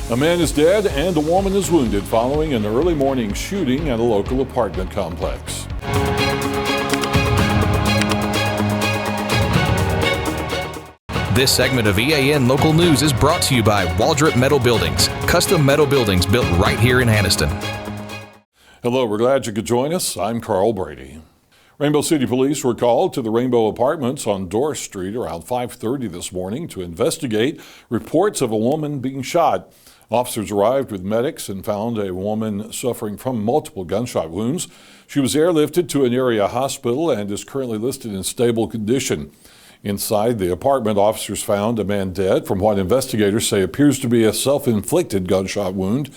A man is dead and a woman is wounded following an early morning shooting at a local apartment complex. This segment of EAN Local News is brought to you by Waldrop Metal Buildings, custom metal buildings built right here in Anniston. Hello, we're glad you could join us. I'm Carl Brady. Rainbow City Police were called to the Rainbow Apartments on Doris Street around 5:30 this morning to investigate reports of a woman being shot. Officers arrived with medics and found a woman suffering from multiple gunshot wounds. She was airlifted to an area hospital and is currently listed in stable condition. Inside the apartment, officers found a man dead from what investigators say appears to be a self-inflicted gunshot wound.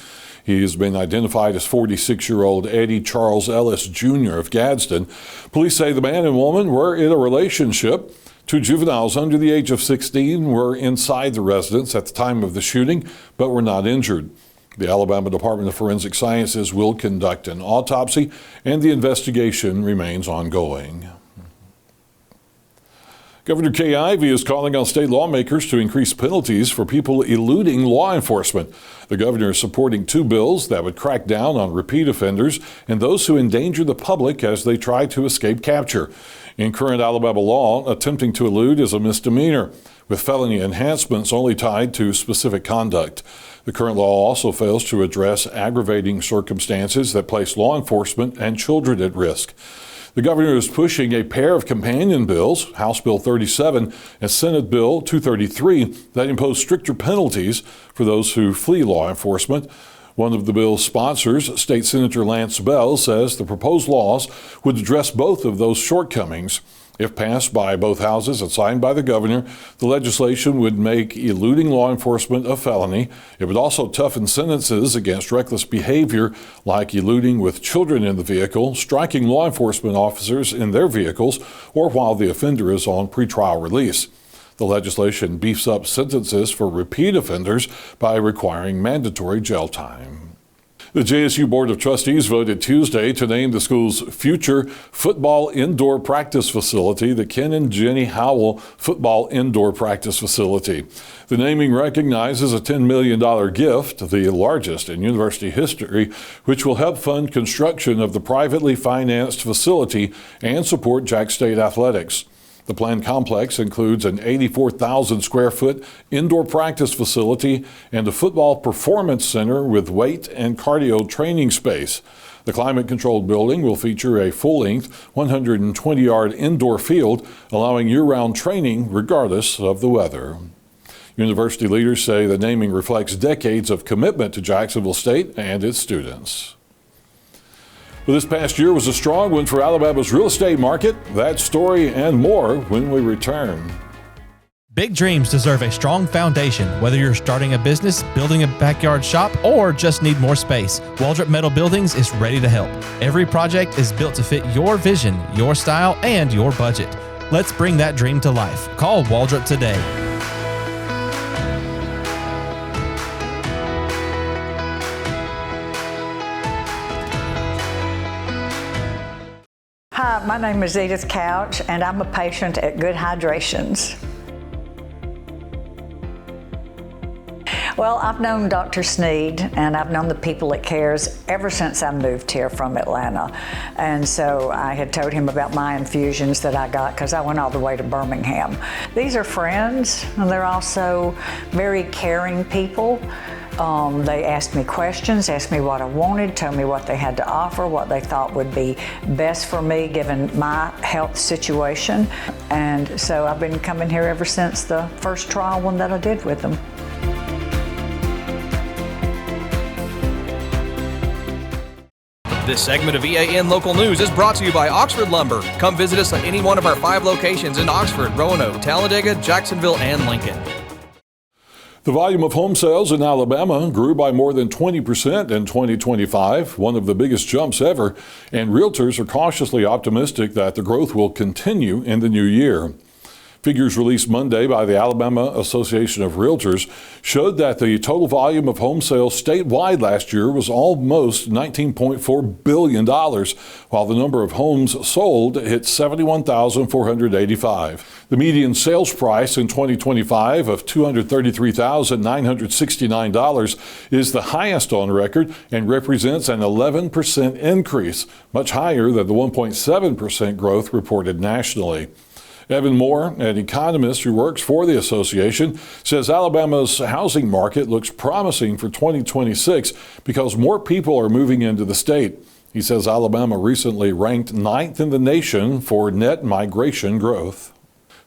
He has been identified as 46-year-old Eddie Charles Ellis Jr. of Gadsden. Police say the man and woman were in a relationship. Two juveniles under the age of 16 were inside the residence at the time of the shooting, but were not injured. The Alabama Department of Forensic Sciences will conduct an autopsy, and the investigation remains ongoing. Governor Kay Ivey is calling on state lawmakers to increase penalties for people eluding law enforcement. The governor is supporting two bills that would crack down on repeat offenders and those who endanger the public as they try to escape capture. In current Alabama law, attempting to elude is a misdemeanor, with felony enhancements only tied to specific conduct. The current law also fails to address aggravating circumstances that place law enforcement and children at risk. The governor is pushing a pair of companion bills, House Bill 37 and Senate Bill 233, that impose stricter penalties for those who flee law enforcement. One of the bill's sponsors, State Senator Lance Bell, says the proposed laws would address both of those shortcomings. If passed by both houses and signed by the governor, the legislation would make eluding law enforcement a felony. It would also toughen sentences against reckless behavior like eluding with children in the vehicle, striking law enforcement officers in their vehicles, or while the offender is on pretrial release. The legislation beefs up sentences for repeat offenders by requiring mandatory jail time. The JSU Board of Trustees voted Tuesday to name the school's future football indoor practice facility the Ken and Jenny Howell Football Indoor Practice Facility. The naming recognizes a $10 million gift, the largest in university history, which will help fund construction of the privately financed facility and support Jack State athletics. The planned complex includes an 84,000 square foot indoor practice facility and a football performance center with weight and cardio training space. The climate-controlled building will feature a full-length 120-yard indoor field, allowing year-round training regardless of the weather. University leaders say the naming reflects decades of commitment to Jacksonville State and its students. Well, this past year was a strong one for Alabama's real estate market. That story and more when we return. Big dreams deserve a strong foundation. Whether you're starting a business, building a backyard shop, or just need more space, Waldrop Metal Buildings is ready to help. Every project is built to fit your vision, your style, and your budget. Let's bring that dream to life. Call Waldrop today. Hi, my name is Edith Couch, and I'm a patient at Good Hydrations. Well, I've known Dr. Sneed, and I've known the people at CARES ever since I moved here from Atlanta. And so I had told him about my infusions that I got because I went all the way to Birmingham. These are friends, and they're also very caring people. They asked me questions, asked me what I wanted, told me what they had to offer, what they thought would be best for me given my health situation. And so I've been coming here ever since the first trial one that I did with them. This segment of EAN Local News is brought to you by Oxford Lumber. Come visit us at any one of our 5 locations in Oxford, Roanoke, Talladega, Jacksonville, and Lincoln. The volume of home sales in Alabama grew by more than 20% in 2025, one of the biggest jumps ever, and realtors are cautiously optimistic that the growth will continue in the new year. Figures released Monday by the Alabama Association of Realtors showed that the total volume of home sales statewide last year was almost $19.4 billion, while the number of homes sold hit 71,485. The median sales price in 2025 of $233,969 is the highest on record and represents an 11% increase, much higher than the 1.7% growth reported nationally. Evan Moore, an economist who works for the association, says Alabama's housing market looks promising for 2026 because more people are moving into the state. He says Alabama recently ranked 9th in the nation for net migration growth.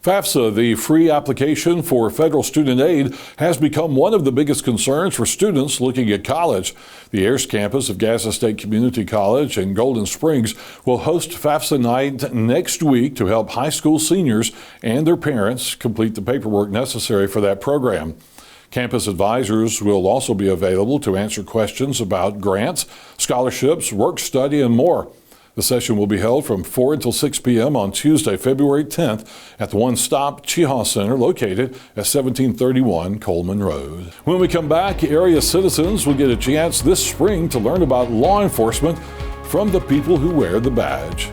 FAFSA, the free application for federal student aid, has become one of the biggest concerns for students looking at college. The Ayers campus of Gadsden State Community College in Golden Springs will host FAFSA night next week to help high school seniors and their parents complete the paperwork necessary for that program. Campus advisors will also be available to answer questions about grants, scholarships, work study, and more. The session will be held from 4 until 6 p.m. on Tuesday, February 10th at the one-stop Chehaw Center located at 1731 Coleman Road. When we come back, area citizens will get a chance this spring to learn about law enforcement from the people who wear the badge.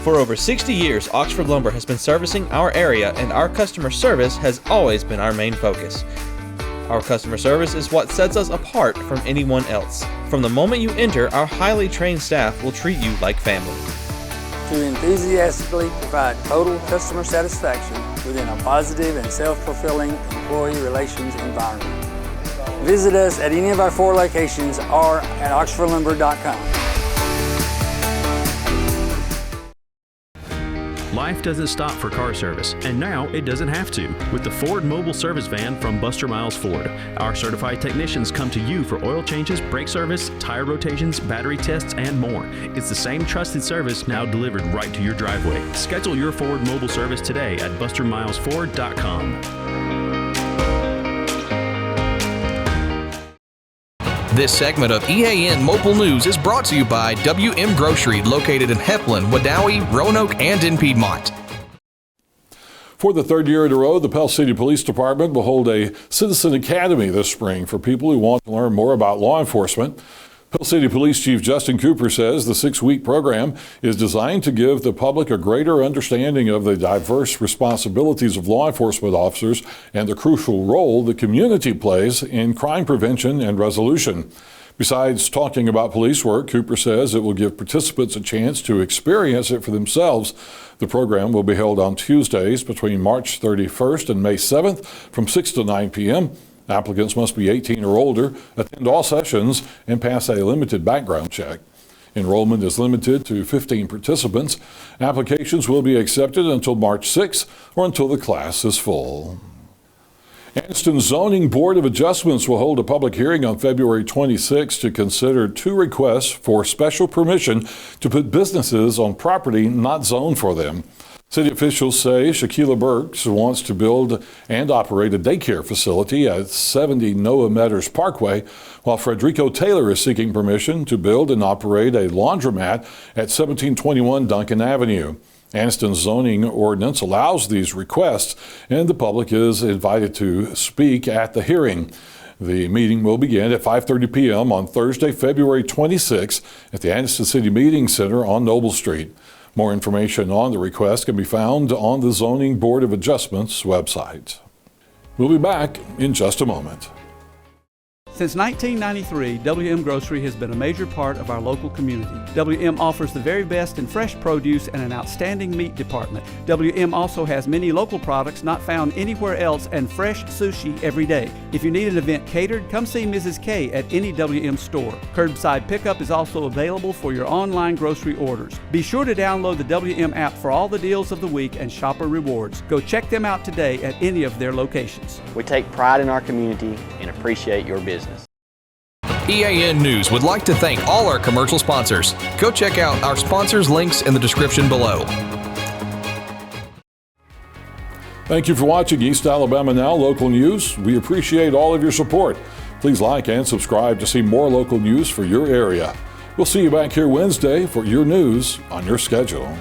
For over 60 years, Oxford Lumber has been servicing our area, and our customer service has always been our main focus. Our customer service is what sets us apart from anyone else. From the moment you enter, our highly trained staff will treat you like family. To enthusiastically provide total customer satisfaction within a positive and self-fulfilling employee relations environment. Visit us at any of our 4 locations or at oxfordlumber.com. Life doesn't stop for car service, and now it doesn't have to with the Ford Mobile Service Van from Buster Miles Ford. Our certified technicians come to you for oil changes, brake service, tire rotations, battery tests, and more. It's the same trusted service now delivered right to your driveway. Schedule your Ford Mobile service today at bustermilesford.com. This segment of EAN Mobile News is brought to you by WM Grocery, located in Heflin, Wadowee, Roanoke, and in Piedmont. For the third year in a row, the Pell City Police Department will hold a Citizen Academy this spring for people who want to learn more about law enforcement. Pell City Police Chief Justin Cooper says the 6-week program is designed to give the public a greater understanding of the diverse responsibilities of law enforcement officers and the crucial role the community plays in crime prevention and resolution. Besides talking about police work, Cooper says it will give participants a chance to experience it for themselves. The program will be held on Tuesdays between March 31st and May 7th from 6 to 9 p.m. Applicants must be 18 or older, attend all sessions, and pass a limited background check. Enrollment is limited to 15 participants. Applications will be accepted until March 6th or until the class is full. Anniston Zoning Board of Adjustments will hold a public hearing on February 26 to consider 2 requests for special permission to put businesses on property not zoned for them. City officials say Shaquilla Burks wants to build and operate a daycare facility at 70 Noah Metters Parkway, while Frederico Taylor is seeking permission to build and operate a laundromat at 1721 Duncan Avenue. Anniston's zoning ordinance allows these requests, and the public is invited to speak at the hearing. The meeting will begin at 5:30 p.m. on Thursday, February 26 at the Anniston City Meeting Center on Noble Street. More information on the request can be found on the Zoning Board of Adjustments website. We'll be back in just a moment. Since 1993, WM Grocery has been a major part of our local community. WM offers the very best in fresh produce and an outstanding meat department. WM also has many local products not found anywhere else and fresh sushi every day. If you need an event catered, come see Mrs. Kay at any WM store. Curbside pickup is also available for your online grocery orders. Be sure to download the WM app for all the deals of the week and shopper rewards. Go check them out today at any of their locations. We take pride in our community and appreciate your business. EAN News would like to thank all our commercial sponsors. Go check out our sponsors' links in the description below. Thank you for watching East Alabama Now Local News. We appreciate all of your support. Please like and subscribe to see more local news for your area. We'll see you back here Wednesday for your news on your schedule.